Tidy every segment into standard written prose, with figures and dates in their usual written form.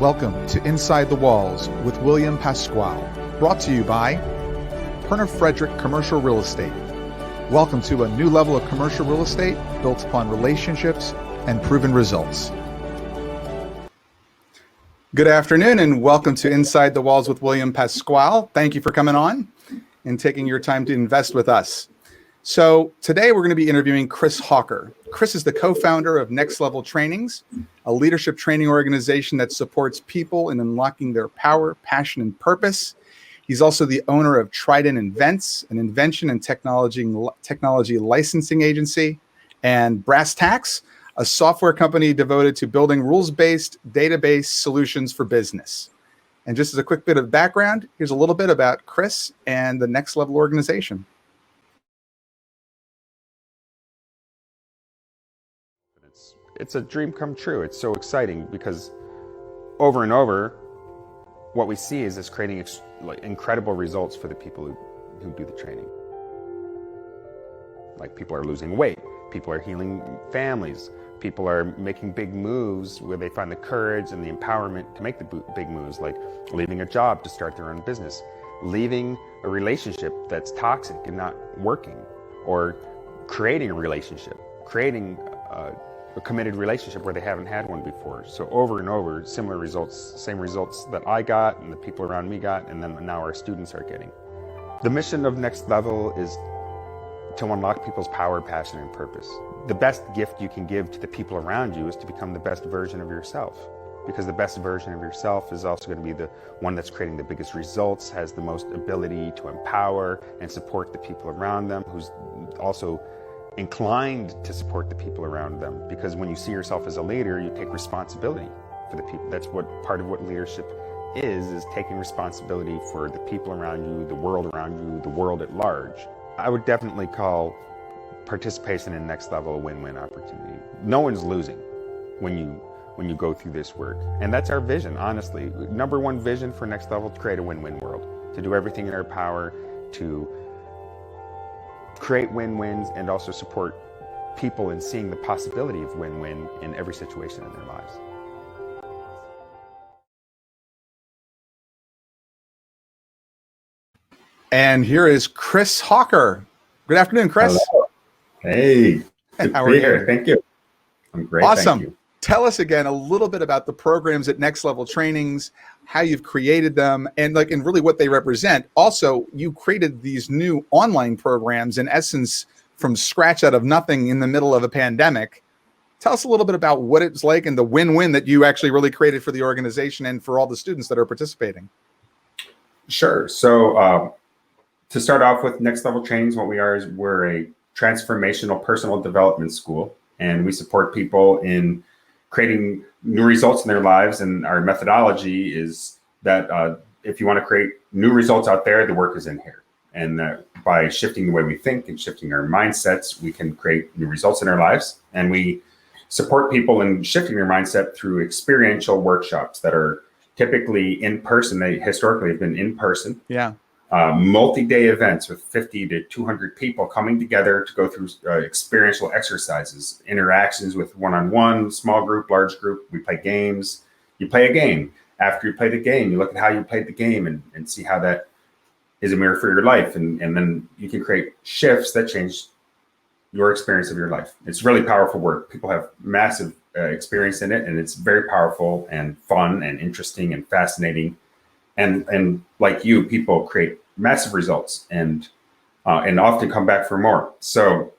Welcome to Inside the Walls with William Pasquale, brought to you by Perner Frederick Commercial Real Estate. Welcome to a new level of commercial real estate built upon relationships and proven results. Good afternoon and welcome to Inside the Walls with William Pasquale. Thank you for coming on and taking your time to invest with us. So today we're going to be interviewing Chris Hawker. Chris is the co-founder of Next Level Trainings, a leadership training organization that supports people in unlocking their power, passion, and purpose. He's also the owner of Trident Invents, an invention and technology licensing agency, and Brass Tacks, a software company devoted to building rules-based database solutions for business. And just as a quick bit of background, here's a little bit about Chris and the Next Level organization. It's a dream come true. It's so exciting because over and over, what we see is creating incredible results for the people who do the training. Like people are losing weight, people are healing families, people are making big moves where they find the courage and the empowerment to make the big moves, like leaving a job to start their own business, leaving a relationship that's toxic and not working, or creating a relationship, creating a committed relationship where they haven't had one before. So over and over, similar results, same results that I got and the people around me got, and then now our students are getting. The mission of Next Level is to unlock people's power, passion, and purpose. The best gift you can give to the people around you is to become the best version of yourself, because the best version of yourself is also going to be the one that's creating the biggest results, has the most ability to empower and support the people around them, who's also inclined to support the people around them. Because when you see yourself as a leader, you take responsibility for the people. That's what part of what leadership is taking responsibility for the people around you, the world around you, the world at large. I would definitely call participation in Next Level a win-win opportunity. No one's losing when you go through this work. And that's our vision, honestly. Number one vision for Next Level, to create a win-win world, to do everything in our power to create win-wins and also support people in seeing the possibility of win-win in every situation in their lives. And here is Chris Hawker. Good afternoon, Chris. Hello. Hey, how are you? Here. Thank you. I'm great. Awesome. Thank you. Tell us again a little bit about the programs at Next Level Trainings, how you've created them, and really what they represent. Also, you created these new online programs, in essence, from scratch out of nothing in the middle of a pandemic. Tell us a little bit about what it's like and the win-win that you actually really created for the organization and for all the students that are participating. Sure. So to start off with Next Level Trainings, what we are is we're a transformational personal development school, and we support people in creating new results in their lives. And our methodology is that if you want to create new results out there, the work is in here. And by shifting the way we think and shifting our mindsets, we can create new results in our lives. And we support people in shifting their mindset through experiential workshops that are typically in person. They historically have been in person. Yeah. Multi-day events with 50 to 200 people coming together to go through experiential exercises, interactions with one-on-one, small group, large group. We play games. You play a game. After you play the game, you look at how you played the game and see how that is a mirror for your life. And then you can create shifts that change your experience of your life. It's really powerful work. People have massive experience in it, and it's very powerful and fun and interesting and fascinating. And like you, people create massive results and often come back for more. So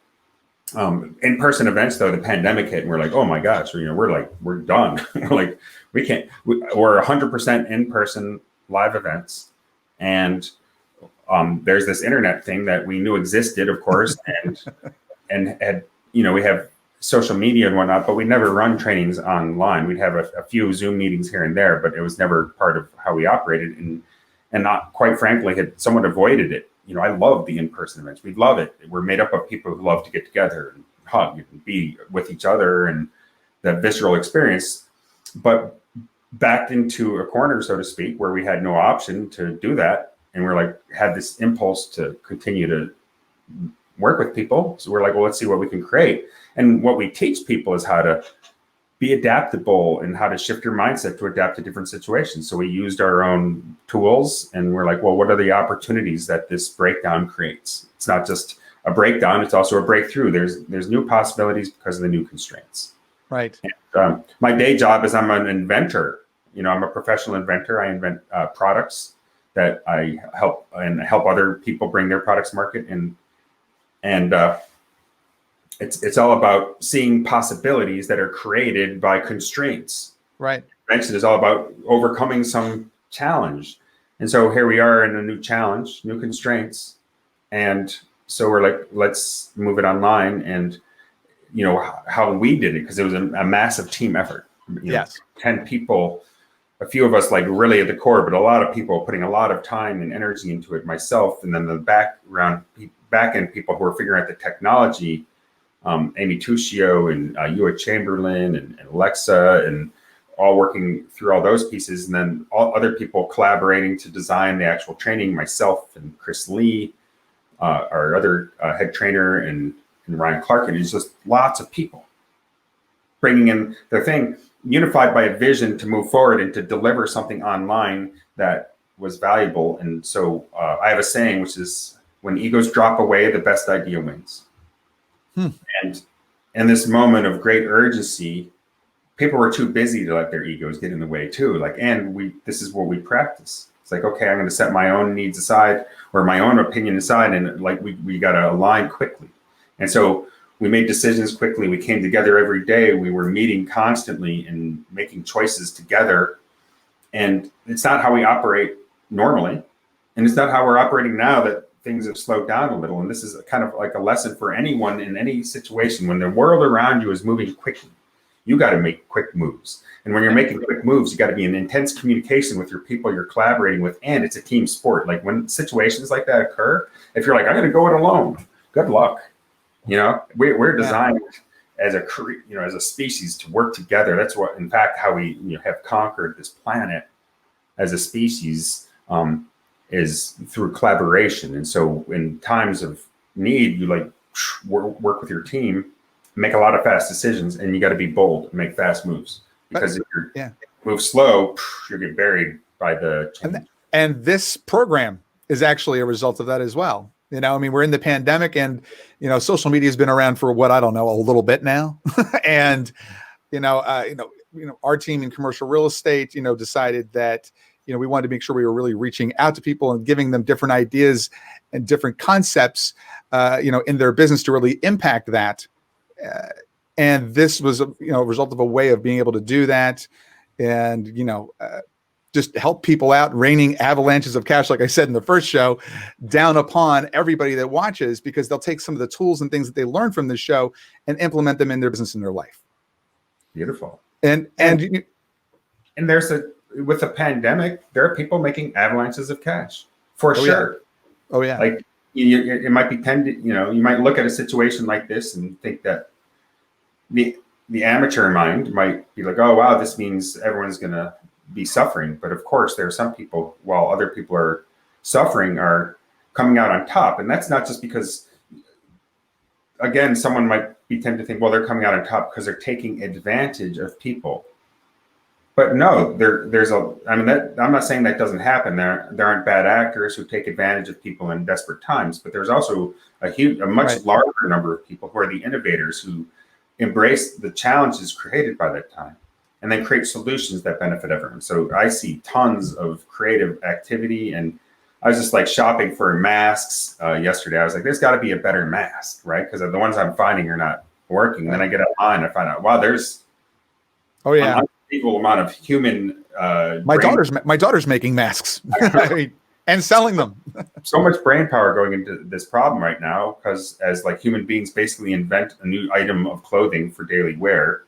in-person events, though, the pandemic hit and we're like, oh my gosh, we're done. we're 100% in-person live events. And there's this internet thing that we knew existed, of course, and we have social media and whatnot, but we never run trainings online. We'd have a few Zoom meetings here and there, but it was never part of how we operated, and not, quite frankly, had somewhat avoided it. I love the in-person events. We love it. We're made up of people who love to get together and hug and be with each other and that visceral experience, but backed into a corner, so to speak, where we had no option to do that. And we're had this impulse to continue to work with people. So we're like, well, let's see what we can create. And what we teach people is how to be adaptable and how to shift your mindset to adapt to different situations. So we used our own tools, and we're like, well, what are the opportunities that this breakdown creates? It's not just a breakdown, it's also a breakthrough. There's new possibilities because of the new constraints. Right. And, my day job is I'm an inventor. I'm a professional inventor. I invent products that I help other people bring their products to market. And it's all about seeing possibilities that are created by constraints. Right. Invention is all about overcoming some challenge. And so here we are in a new challenge, new constraints. And so we're like, let's move it online. And, how we did it, because it was a massive team effort. Yes. 10 people, a few of us like really at the core, but a lot of people putting a lot of time and energy into it, myself, and then the back end people who are figuring out the technology, Amy Tuccio and Ewa Chamberlain and Alexa, and all working through all those pieces. And then all other people collaborating to design the actual training, myself and Chris Lee, our other head trainer, and Ryan Clark. And it's just lots of people bringing in their thing, unified by a vision to move forward and to deliver something online that was valuable. And so I have a saying, which is, when egos drop away, the best idea wins. And in this moment of great urgency, people were too busy to let their egos get in the way too. This is what we practice. It's like, okay, I'm going to set my own needs aside, or my own opinion aside. And we got to align quickly. And so we made decisions quickly. We came together every day. We were meeting constantly and making choices together. And it's not how we operate normally. And it's not how we're operating now that things have slowed down a little. And this is kind of like a lesson for anyone in any situation. When the world around you is moving quickly, you got to make quick moves. And when you're making quick moves, you got to be in intense communication with your people you're collaborating with. And it's a team sport. Like when situations like that occur, if you're like, I'm going to go it alone, good luck. We're designed as a species to work together. That's what, in fact, how we have conquered this planet as a species, is through collaboration. And so in times of need, you work with your team, make a lot of fast decisions, and you got to be bold and make fast moves, because if you move slow, you'll get buried by the change. And this program is actually a result of that as well. We're in the pandemic, and social media has been around for a little bit now. And our team in commercial real estate decided that we wanted to make sure we were really reaching out to people and giving them different ideas and different concepts in their business to really impact that. And this was a result of a way of being able to do that, and just help people out, raining avalanches of cash, like I said in the first show, down upon everybody that watches, because they'll take some of the tools and things that they learn from this show and implement them in their business and their life. Beautiful. And with the pandemic, there are people making avalanches of cash for sure. Yeah. Oh yeah. Like it might be you might look at a situation like this and think that the amateur mind might be like, oh wow, this means everyone's going to be suffering. But of course, there are some people, while other people are suffering, are coming out on top. And that's not just because, again, someone might be tempted to think, well, they're coming out on top because they're taking advantage of people. But no, I'm not saying that doesn't happen. There aren't bad actors who take advantage of people in desperate times, but there's also a much larger number of people who are the innovators, who embrace the challenges created by that time and then create solutions that benefit everyone. So I see tons of creative activity, and I was just like shopping for masks yesterday. I was like, there's got to be a better mask, right? Because the ones I'm finding are not working. And then I get online and I find out, wow, there's an unbelievable amount of human. My daughter's making masks and selling them. So much brain power going into this problem right now, because as like human beings basically invent a new item of clothing for daily wear.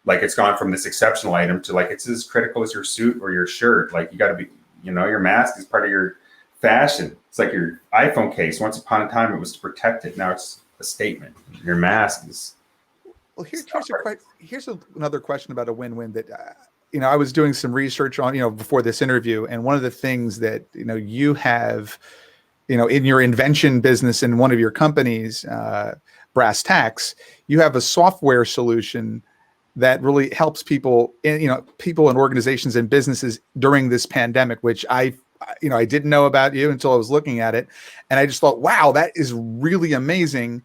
Like it's gone from this exceptional item to like it's as critical as your suit or your shirt. Like you got to be, your mask is part of your fashion. It's like your iPhone case. Once upon a time, it was to protect it. Now it's a statement. Your mask is. Well, here's another question about a win-win that I was doing some research on before this interview, and one of the things that you have in your invention business in one of your companies, Brass Tacks, you have a software solution that really helps people, people and organizations and businesses during this pandemic, which I didn't know about you until I was looking at it. And I just thought, wow, that is really amazing.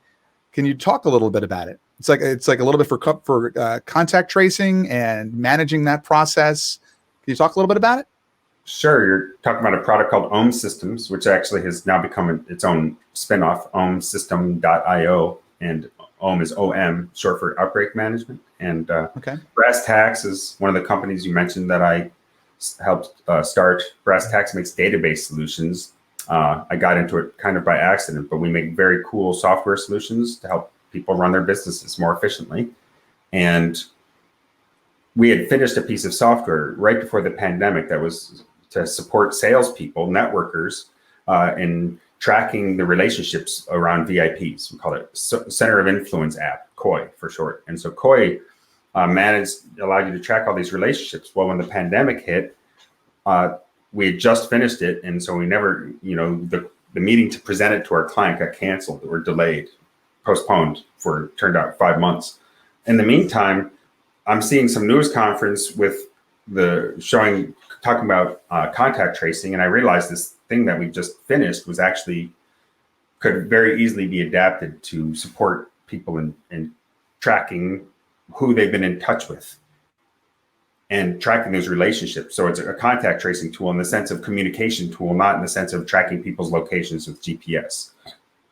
Can you talk a little bit about it? It's like a little bit for contact tracing and managing that process. Can you talk a little bit about it? Sure. You're talking about a product called Ohm Systems, which actually has now become its own spinoff, ohmsystem.io. And Ohm is OM, short for outbreak management. And Brass Tacks is one of the companies you mentioned that I helped start. Brass Tacks makes database solutions. I got into it kind of by accident, but we make very cool software solutions to help people run their businesses more efficiently. And we had finished a piece of software right before the pandemic that was to support salespeople, networkers, in tracking the relationships around VIPs. We call it Center of Influence app, COI for short. And so COI allowed you to track all these relationships. Well, when the pandemic hit, we had just finished it. And so we never, the meeting to present it to our client got canceled or delayed, postponed for, turned out, 5 months. In the meantime, I'm seeing some news conference with talking about contact tracing. And I realized this thing that we just finished was actually could very easily be adapted to support people in tracking who they've been in touch with and tracking those relationships. So it's a contact tracing tool in the sense of communication tool, not in the sense of tracking people's locations with GPS.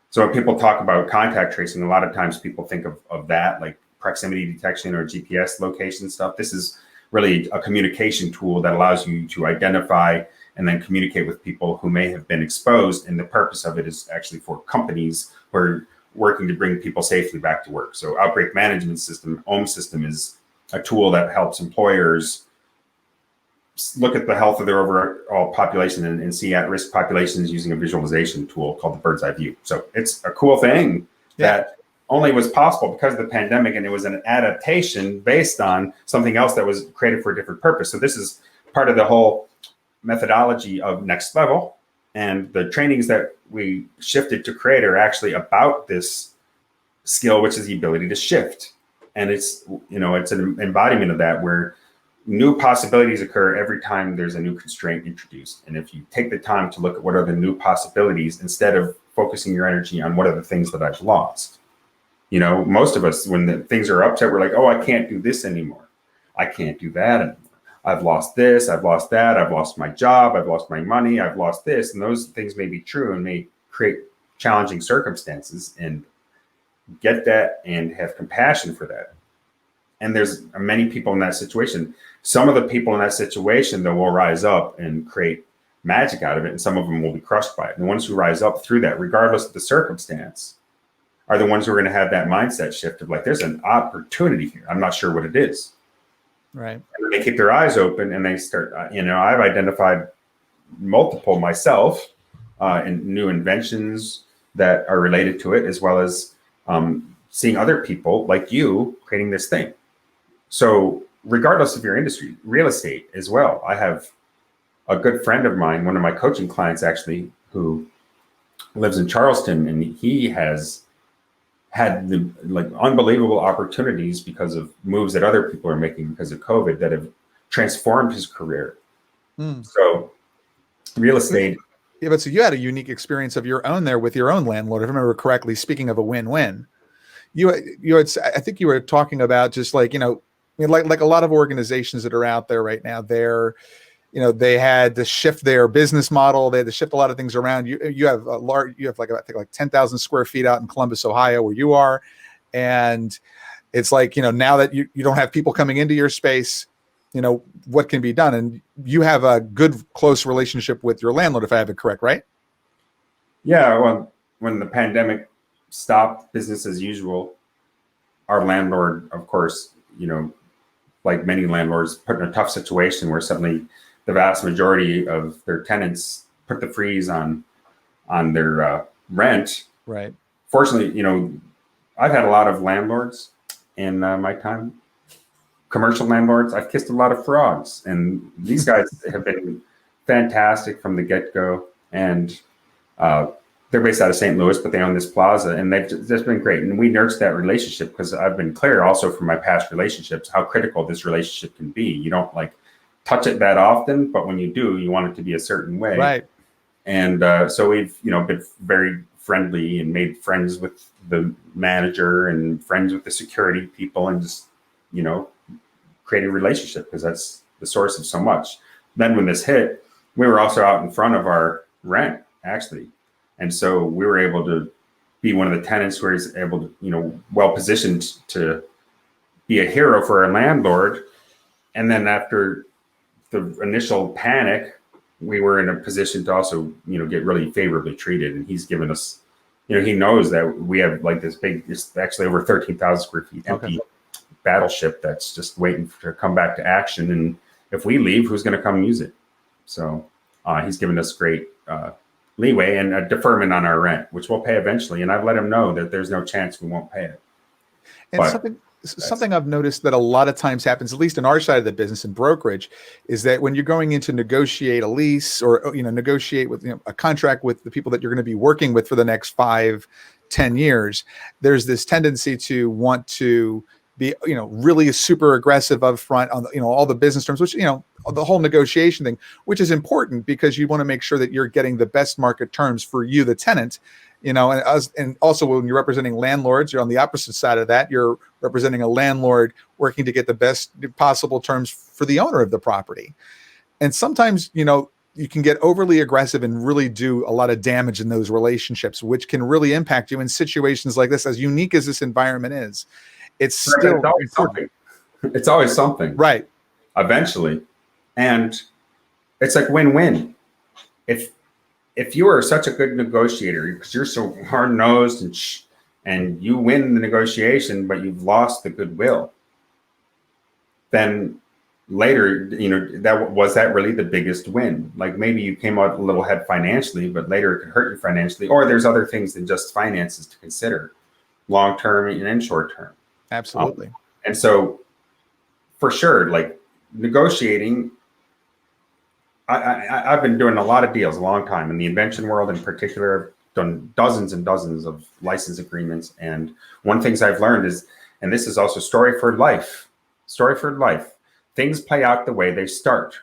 So when people talk about contact tracing, a lot of times people think of that, like proximity detection or GPS location stuff. This is really a communication tool that allows you to identify and then communicate with people who may have been exposed. And the purpose of it is actually for companies who are working to bring people safely back to work. So outbreak management system, Ohm System, is a tool that helps employers look at the health of their overall population and see at-risk populations using a visualization tool called the bird's eye view. So it's a cool thing that only was possible because of the pandemic, and it was an adaptation based on something else that was created for a different purpose. So this is part of the whole methodology of Next Level, and the trainings that we shifted to create are actually about this skill, which is the ability to shift. And it's an embodiment of that, where new possibilities occur every time there's a new constraint introduced. And if you take the time to look at what are the new possibilities, instead of focusing your energy on what are the things that I've lost. Most of us, when things are upset, we're like, oh, I can't do this anymore. I can't do that anymore. I've lost this, I've lost that, I've lost my job, I've lost my money, I've lost this. And those things may be true and may create challenging circumstances, and get that and have compassion for that. And there's many people in that situation. Some of the people in that situation, though, will rise up and create magic out of it, and some of them will be crushed by it. And the ones who rise up through that, regardless of the circumstance, are the ones who are going to have that mindset shift of like, there's an opportunity here. I'm not sure what it is. Right. And they keep their eyes open and they start, I've identified multiple myself in new inventions that are related to it, as well as seeing other people like you creating this thing. So regardless of your industry, real estate as well. I have a good friend of mine, one of my coaching clients actually, who lives in Charleston, and he has had the unbelievable opportunities because of moves that other people are making because of COVID that have transformed his career. So real estate. Yeah, but so you had a unique experience of your own there with your own landlord, if I remember correctly. Speaking of a win-win, you had, I think you were talking about just like a lot of organizations that are out there right now, they had to shift their business model. They had to shift a lot of things around. You have I think 10,000 square feet out in Columbus, Ohio, where you are. And it's like, now that you don't have people coming into your space, what can be done? And you have a good, close relationship with your landlord, if I have it correct, right? Yeah. Well, when the pandemic stopped business as usual, our landlord, of course, like many landlords, put in a tough situation where suddenly the vast majority of their tenants put the freeze on their rent. Right. Fortunately, I've had a lot of landlords in my time, commercial landlords. I've kissed a lot of frogs, and these guys have been fantastic from the get-go. And they're based out of St. Louis, but they own this plaza, and they've just been great. And we nurture that relationship because I've been clear also from my past relationships how critical this relationship can be. You don't like touch it that often, but when you do, you want it to be a certain way. Right. And so we've, been very friendly and made friends with the manager and friends with the security people, and just, create a relationship because that's the source of so much. Then when this hit, we were also out in front of our rent, actually. And so we were able to be one of the tenants who was able to, well positioned to be a hero for our landlord. And then after the initial panic, we were in a position to also, get really favorably treated. And he's given us, he knows that we have like this big, it's actually over 13,000 square feet empty battleship that's just waiting to come back to action. And if we leave, who's going to come use it? So he's given us great leeway and a deferment on our rent, which we'll pay eventually. And I've let him know that there's no chance we won't pay it. And something I've noticed that a lot of times happens, at least in our side of the business in brokerage, is that when you're going in to negotiate a lease or, negotiate with a contract with the people that you're going to be working with for the next 5-10 years, there's this tendency to want to be, really super aggressive up front on, all the business terms, which, the whole negotiation thing, which is important because you want to make sure that you're getting the best market terms for you, the tenant, and also when you're representing landlords, you're on the opposite side of that. You're representing a landlord working to get the best possible terms for the owner of the property. And sometimes, you can get overly aggressive and really do a lot of damage in those relationships, which can really impact you in situations like this, as unique as this environment is. It's always something. It's always something. Right. Eventually. And it's like win-win. If you are such a good negotiator because you're so hard-nosed and you win the negotiation, but you've lost the goodwill, then later, that really the biggest win? Like maybe you came out a little ahead financially, but later it could hurt you financially, or there's other things than just finances to consider, long-term and short-term. Absolutely. And so for sure, like negotiating, I've been doing a lot of deals a long time in the invention world in particular. I've done dozens and dozens of license agreements. And one thing I've learned is, and this is also story for life, things play out the way they start.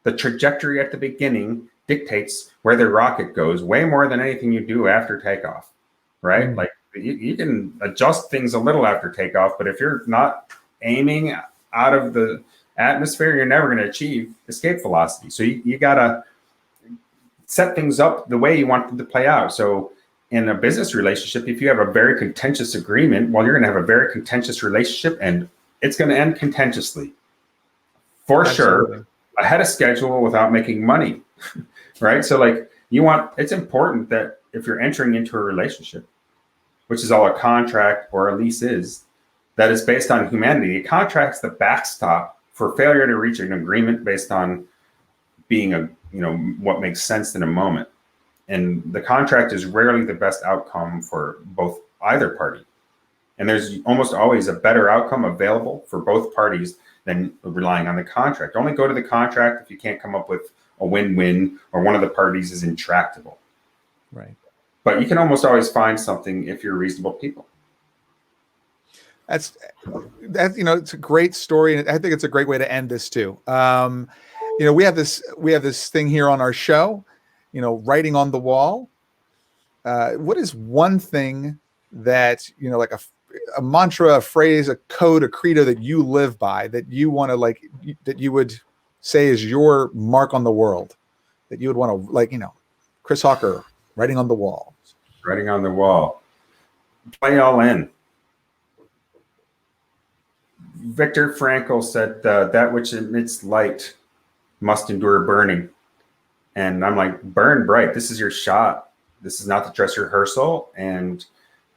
The trajectory at the beginning dictates where the rocket goes way more than anything you do after takeoff, right? Like you can adjust things a little after takeoff, but if you're not aiming out of the atmosphere, you're never going to achieve escape velocity. So you got to set things up the way you want them to play out. So in a business relationship, if you have a very contentious agreement, well, you're going to have a very contentious relationship and it's going to end contentiously for sure, ahead of schedule without making money, right? So like it's important that if you're entering into a relationship, which is all a contract or a lease is, that is based on humanity. A contract's the backstop for failure to reach an agreement based on being what makes sense in a moment. And the contract is rarely the best outcome for either party. And there's almost always a better outcome available for both parties than relying on the contract. Only go to the contract if you can't come up with a win-win or one of the parties is intractable. Right. But you can almost always find something if you're reasonable people. It's a great story, and I think it's a great way to end this too. We have this thing here on our show, writing on the wall. What is one thing that like a mantra, a phrase, a code, a credo that you live by, that you want to that you would say is your mark on the world, that you would want to Chris Hawker writing on the wall. Writing on the wall. Play all in. Viktor Frankl said, that which emits light must endure burning. And I'm like, burn bright. This is your shot. This is not the dress rehearsal. And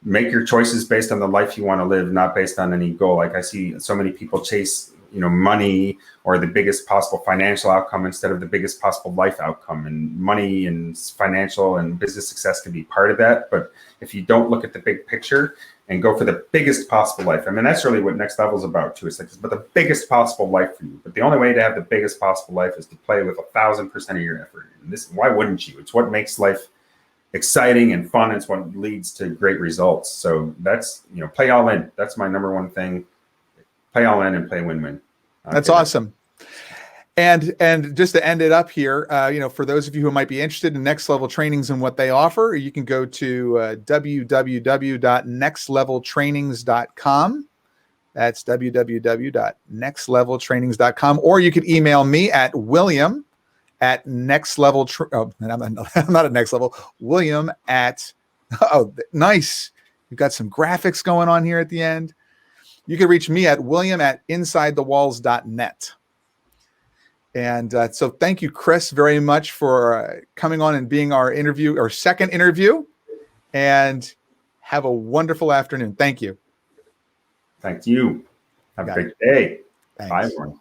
make your choices based on the life you want to live, not based on any goal. Like I see so many people chase, money or the biggest possible financial outcome instead of the biggest possible life outcome. And money and financial and business success can be part of that. But if you don't look at the big picture and go for the biggest possible life, I mean, that's really what Next Level is about too. It's but the biggest possible life for you. But the only way to have the biggest possible life is to play with 1,000% of your effort. And why wouldn't you? It's what makes life exciting and fun. It's what leads to great results. So that's, play all in. That's my number one thing. Play all in and play win-win. That's awesome. And just to end it up here, for those of you who might be interested in Next Level Trainings and what they offer, you can go to www.nextleveltrainings.com. That's www.nextleveltrainings.com. Or you could email me at William at Next Level. I'm not at Next Level. William at, nice. You've got some graphics going on here at the end. You can reach me at William at insidethewalls.net. And so thank you, Chris, very much for coming on and being our second interview. And have a wonderful afternoon. Thank you. Thank you. Have a great day. Thanks. Bye, everyone.